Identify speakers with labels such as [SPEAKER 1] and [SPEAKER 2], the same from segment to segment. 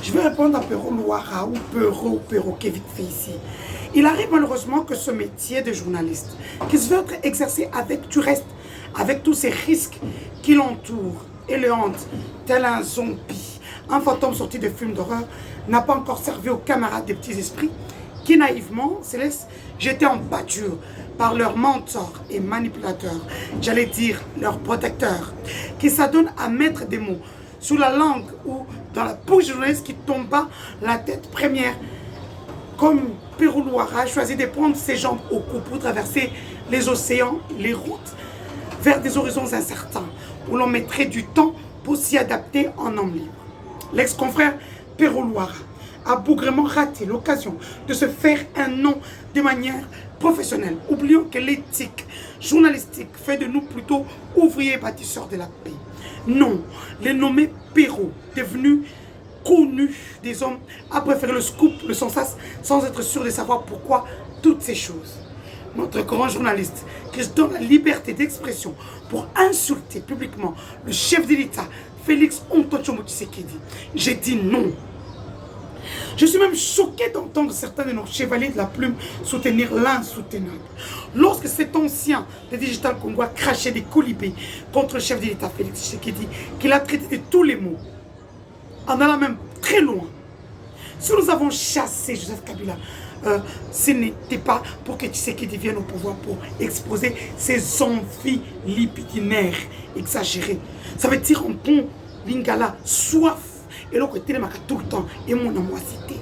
[SPEAKER 1] Je vais répondre à Pero Louara ou Pero qui est vite fait ici. Il arrive malheureusement que ce métier de journaliste, qui se veut être exercé avec du reste, avec tous ces risques qui l'entourent et le hantent, tel un zombie, un fantôme sorti de films d'horreur, n'a pas encore servi aux camarades des petits esprits qui naïvement se laissent jeter en pâture par leurs mentors et manipulateurs, j'allais dire leurs protecteurs, qui s'adonnent à mettre des mots sous la langue ou dans la bouche journaliste qui tombe pas la tête première. Comme Pero Louara choisit de prendre ses jambes au cou pour traverser les océans, les routes, vers des horizons incertains, où l'on mettrait du temps pour s'y adapter en homme libre. L'ex-confrère Pero Louara a bougrement raté l'occasion de se faire un nom de manière professionnelle, oubliant que l'éthique journalistique fait de nous plutôt ouvriers bâtisseurs de la paix. Non, les nommés Pero, devenus connus des hommes, a préféré le scoop, le sensas, sans être sûr de savoir pourquoi toutes ces choses. Notre grand journaliste qui se donne la liberté d'expression pour insulter publiquement le chef de l'État, Félix Antoine Tshisekedi. J'ai dit non. Je suis même choqué d'entendre certains de nos chevaliers de la plume soutenir l'insoutenable. Lorsque cet ancien de Digital Congo a craché des colibés contre le chef de l'État, Félix Tshisekedi, qu'il a traité de tous les mots, en allant même très loin. Si nous avons chassé Joseph Kabila, ce n'était pas pour que Tshisekedi vienne au pouvoir pour exposer ses envies libidinaires exagérées. Ça veut dire en bon lingala, soif. Et l'autre côté, tout le temps, et mon amoisité.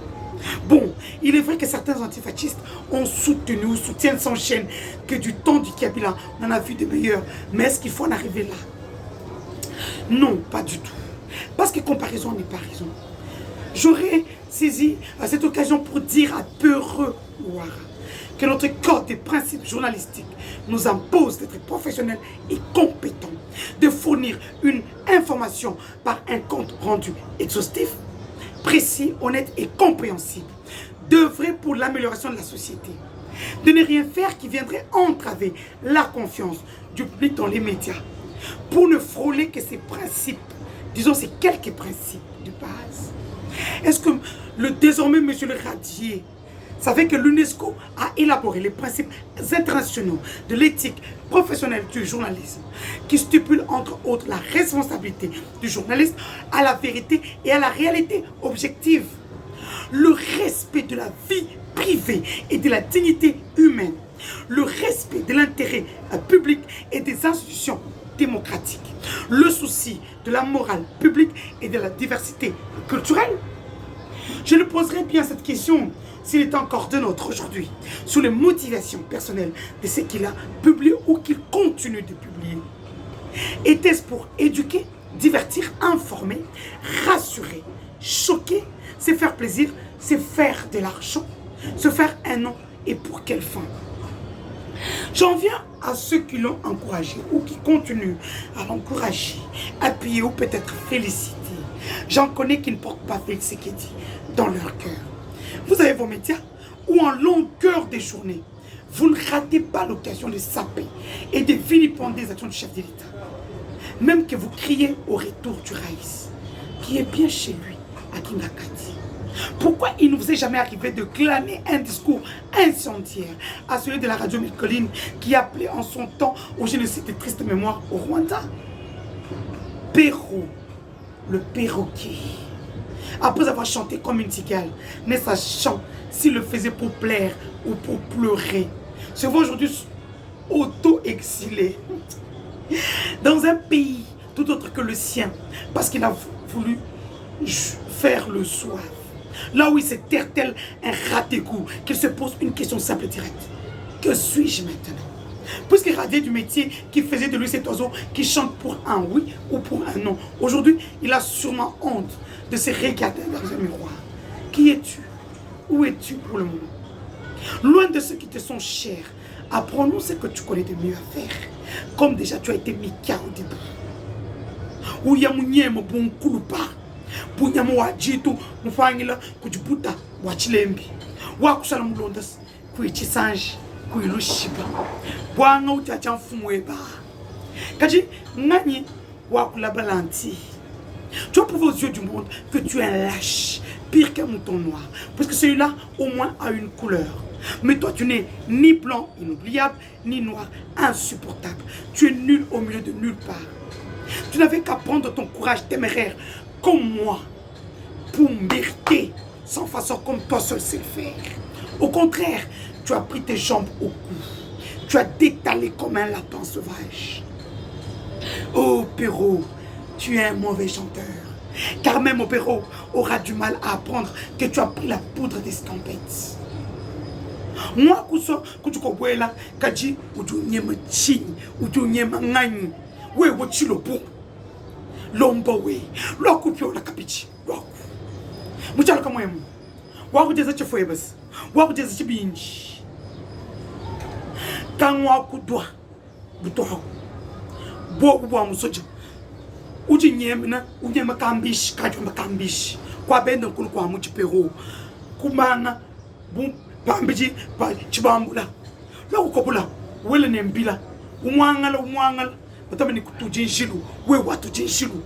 [SPEAKER 1] Bon, il est vrai que certains antifascistes ont soutenu ou soutiennent sans chaîne que du temps du Kabila, on en a vu de meilleurs. Mais est-ce qu'il faut en arriver là? Non, pas du tout. Parce que comparaison n'est pas raison. J'aurais saisi cette occasion pour dire à Pero Louara que notre code des principes journalistiques nous impose d'être professionnels et compétents, de fournir une information par un compte rendu exhaustif, précis, honnête et compréhensible, d'œuvrer pour l'amélioration de la société, de ne rien faire qui viendrait entraver la confiance du public dans les médias, pour ne frôler que ces principes, disons ces quelques principes de base. Est-ce que le désormais monsieur le Radier savait que l'UNESCO a élaboré les principes internationaux de l'éthique professionnelle du journalisme qui stipulent entre autres la responsabilité du journaliste à la vérité et à la réalité objective, le respect de la vie privée et de la dignité humaine, le respect de l'intérêt public et des institutions démocratiques, le souci de la morale publique et de la diversité culturelle. Je lui poserai bien cette question s'il est encore de nôtre aujourd'hui, sur les motivations personnelles de ce qu'il a publié ou qu'il continue de publier. Était-ce pour éduquer, divertir, informer, rassurer, choquer, se faire plaisir, se faire de l'argent, se faire un nom et pour quelle fin? J'en viens à ceux qui l'ont encouragé ou qui continuent à l'encourager, appuyer ou peut-être féliciter. J'en connais qui ne portent pas Félix Tshisekedi dans leur cœur. Vous avez vos médias où en longueur des journées, vous ne ratez pas l'occasion de saper et de vilipender les actions du chef de l'État. Même que vous criez au retour du Raïs, qui est bien chez lui, à Kingakati. Pourquoi il ne vous est jamais arrivé de glaner un discours incendiaire à celui de la radio Mille-Collines qui appelait en son temps au génocide de triste mémoire au Rwanda? Pero, le perroquet, après avoir chanté comme une cigale, ne sachant s'il le faisait pour plaire ou pour pleurer, se voit aujourd'hui auto-exilé dans un pays tout autre que le sien, parce qu'il a voulu faire le soif. Là où il se terre tel un rat-égout, qu'il se pose une question simple et directe. Que suis-je maintenant? Puisqu'il radiait du métier qui faisait de lui cet oiseau qui chante pour un oui ou pour un non. Aujourd'hui, il a sûrement honte de se regarder dans un miroir. Qui es-tu? Où es-tu pour le moment? Loin de ceux qui te sont chers, apprends-nous ce que tu connais de mieux à faire. Comme déjà tu as été Mika au début. Où y a mon bon kulupa. Punyamo wa jitu mfangila kujibuta wa chilembi. Wa kusala mulondas kuichisanji kuilushiba. Bwanga utacha mfumu eba. Kaji ngani wa kulabalanti. Tu as prouvé aux yeux du monde que tu es un lâche, pire qu'un mouton noir. Parce que celui-là, au moins, a une couleur. Mais toi, tu n'es ni blanc inoubliable, ni noir insupportable. Tu es nul au milieu de nulle part. Tu n'avais qu'à prendre ton courage téméraire comme moi pour mériter sans façon comme toi seul sais le faire. Au contraire, tu as pris tes jambes au cou. Tu as détalé comme un lapin sauvage. Oh Perrault, tu es un mauvais chanteur. Car même au Perrault aura du mal à apprendre que tu as pris la poudre des tempêtes. Moi, quand tu comprends là, Kaji, ou tu n'y es ma chine, ou tu n'y es ma ngagne, ouais, ou tu le bon. L'ombo, ouais, l'oku pio la capichi, l'oku. Mouchal comme moi, waku jeza chefouebas, waku jeza chibinji. Quand waku doit, butoha, bo uwa musoja. Uji nyemna, uji makambish, kaji makambish. Kwa bendo kulu kwa muchi Perrault. Kumanga, bum. Pambiji pa chibambula lo kokopula wele nembila umwangala batamani kutujinjilu we watu jinjilu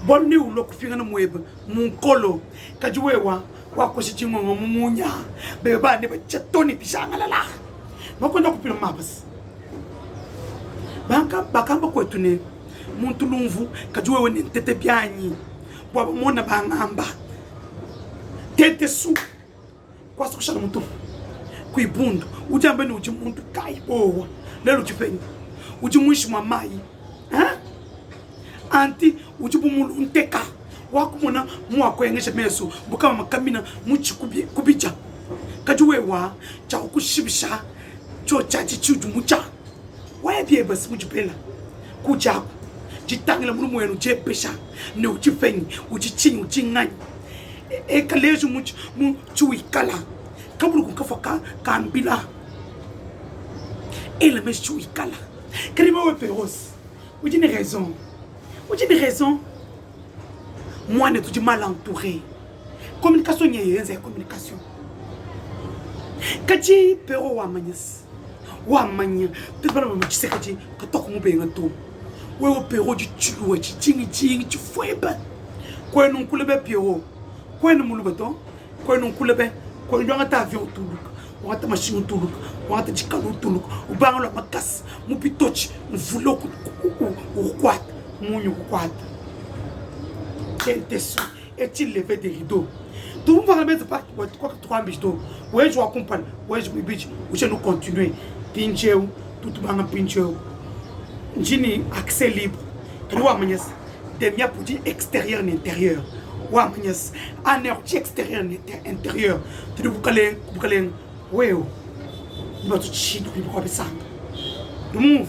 [SPEAKER 1] bonni ulo kufinga na mwebe munkolo kajiwewa wako shichingo mumunya beba ne bachatoni bishangala la makonda kupila mabas bakamba kwetune muntu lumvu kajiwewe ne tete byanyi bwa mona bangamba tete su kwa kushala muntu kuibundu ujambe ni uji muntu kaibowa lelo chipeni uji mwishi mwa mai anti uji bumulu nteka wakumona mwa kwengesha meso bukama makamina muchi kubija kajuwewa cha ukushibisha cho chachi chuju mucha wayebye basi mujipela kujaku jitangela mulumu wenu jepesha ne uchifenyi uchichinyi uchingani ekaleju muchuikala kabulu kukafoka kambila et le mec chuikala kalima we Perrault vous avez raison moi ne suis mal entouré communication c'est communication kaji Perrault wa manya peut pas me dire que tu toka mu benga to we o Perrault du chuluwe chingi tu fweba kwa nunkulebe Perrault kwa numulubeto kwa nunkulebe kwa ndanga avion tuluka wata machine tuluka wata chikalu tuluka ubangala makasi mupitochi mvulo ukwata munyu ukwata tenteso est-il levé des rideaux tout va remettre pas quoi que trois bijoux ouais je accompagne ouais je me biche ou je nous continuer pincheu tout banga pincheu njini accès libre toi manyes demia pour dire extérieur et intérieur wa manyes énergie extérieure et intérieur tu dois bukalen weo ba tu chi do ko besanga move